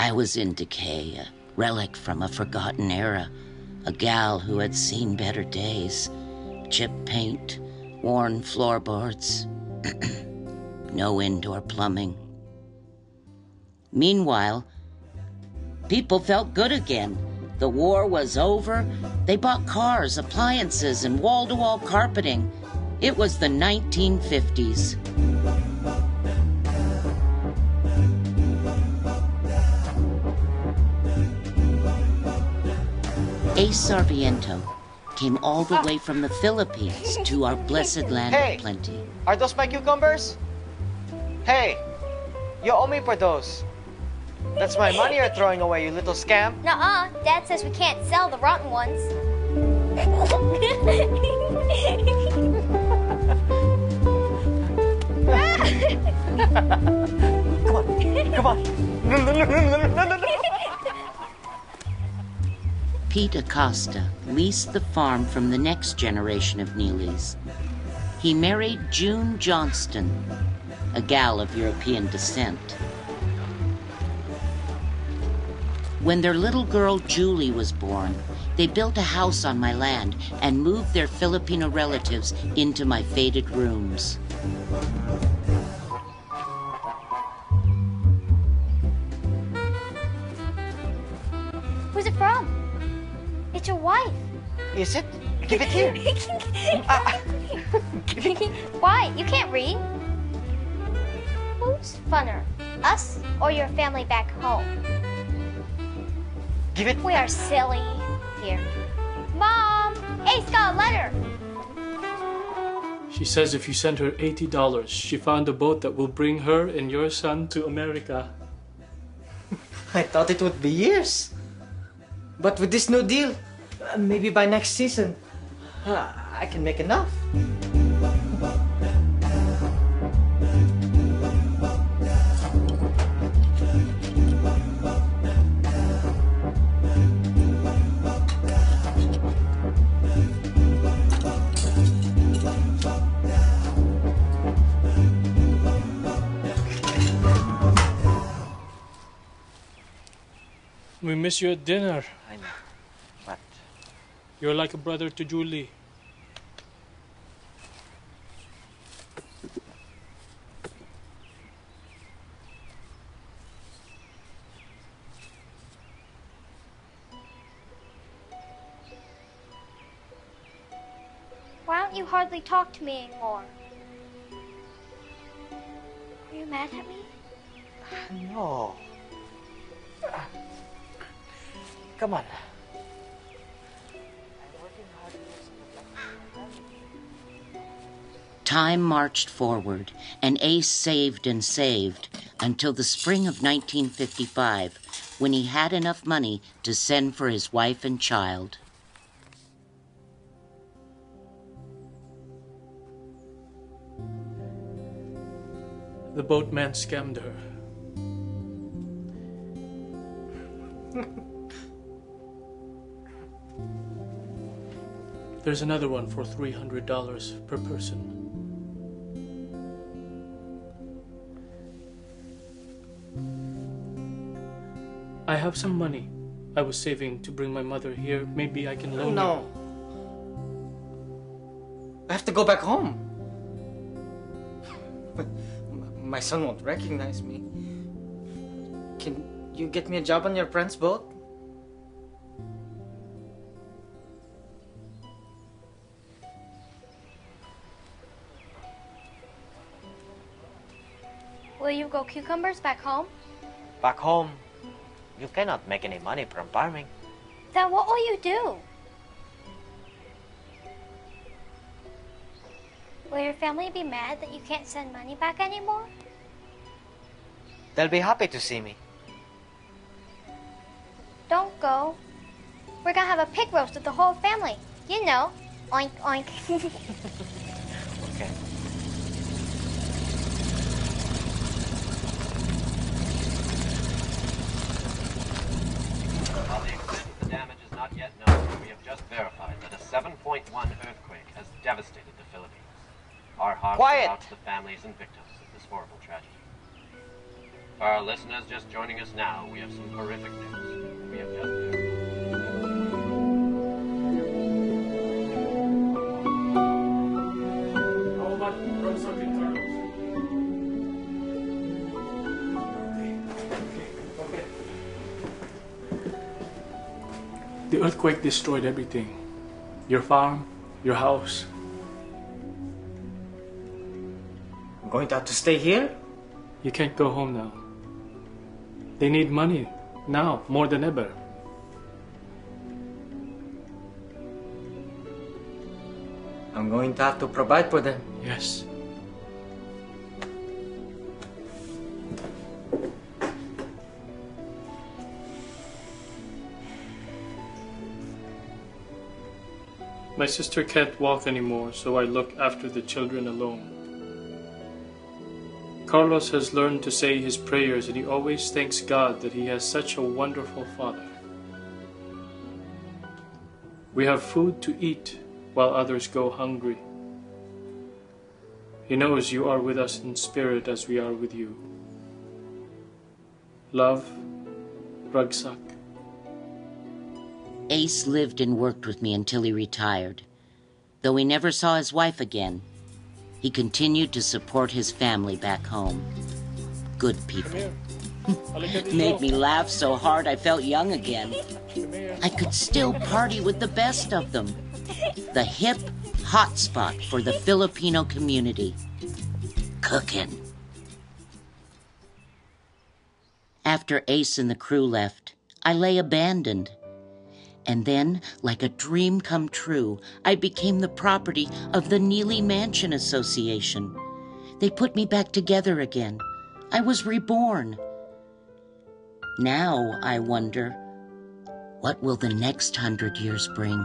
I was in decay, a relic from a forgotten era, a gal who had seen better days. Chipped paint, worn floorboards, no indoor plumbing. Meanwhile, people felt good again. The war was over. They bought cars, appliances, and wall-to-wall carpeting. It was the 1950s. Ace Sarviento came all the way from the Philippines to our blessed land of plenty. Are those my cucumbers? Hey, you owe me for those. That's my money you're throwing away, you little scamp. Nuh-uh. Dad says we can't sell the rotten ones. Come on. Pete Acosta leased the farm from the next generation of Neelys. He married June Johnston, a gal of European descent. When their little girl Julie was born, they built a house on my land and moved their Filipino relatives into my faded rooms. Who's it from? It's your wife. Is it? Give it here. Why? You can't read. Who's funner, us or your family back home? Give it. We are silly. Here. Mom! Ace got a letter. She says if you send her $80, she found a boat that will bring her and your son to America. I thought it would be years. But with this new deal, maybe by next season, I can make enough. We miss you at dinner. I know. But You're like a brother to Julie. Why don't you hardly talk to me anymore? Are you mad at me? no. Come on. Time marched forward, and Ace saved and saved until the spring of 1955, when he had enough money to send for his wife and child. The boatman scammed her. There's another one for $300 per person. I have some money I was saving to bring my mother here. Maybe I can loan you. No. I have to go back home. My son won't recognize me. Can you get me a job on your friend's boat? Will you grow cucumbers back home? Back home, you cannot make any money from farming. Then what will you do? Will your family be mad that you can't send money back anymore? They'll be happy to see me. Don't go. We're gonna have a pig roast with the whole family. You know, oink oink. Okay. While the extent of the damage is not yet known, we have just verified that a 7.1 earthquake has devastated the Philippines. Our hearts Quiet. are out to the families and victims of this horrible tragedy. For our listeners just joining us now, we have some horrific news. We have just verified. How about Rucksack and Carlos? Okay. The earthquake destroyed everything. Your farm, your house. I'm going to have to stay here? You can't go home now. They need money now more than ever. I'm going to have to provide for them. Yes. My sister can't walk anymore, so I look after the children alone. Carlos has learned to say his prayers and he always thanks God that he has such a wonderful father. We have food to eat while others go hungry. He knows you are with us in spirit as we are with you. Love, Rucksack. Ace lived and worked with me until he retired. Though he never saw his wife again, he continued to support his family back home. Good people. Made me laugh so hard I felt young again. I could still party with the best of them. The hip hotspot for the Filipino community. Cookin'. After Ace and the crew left, I lay abandoned. And then, like a dream come true, I became the property of the Neely Mansion Association. They put me back together again. I was reborn. Now I wonder, what will the next 100 years bring?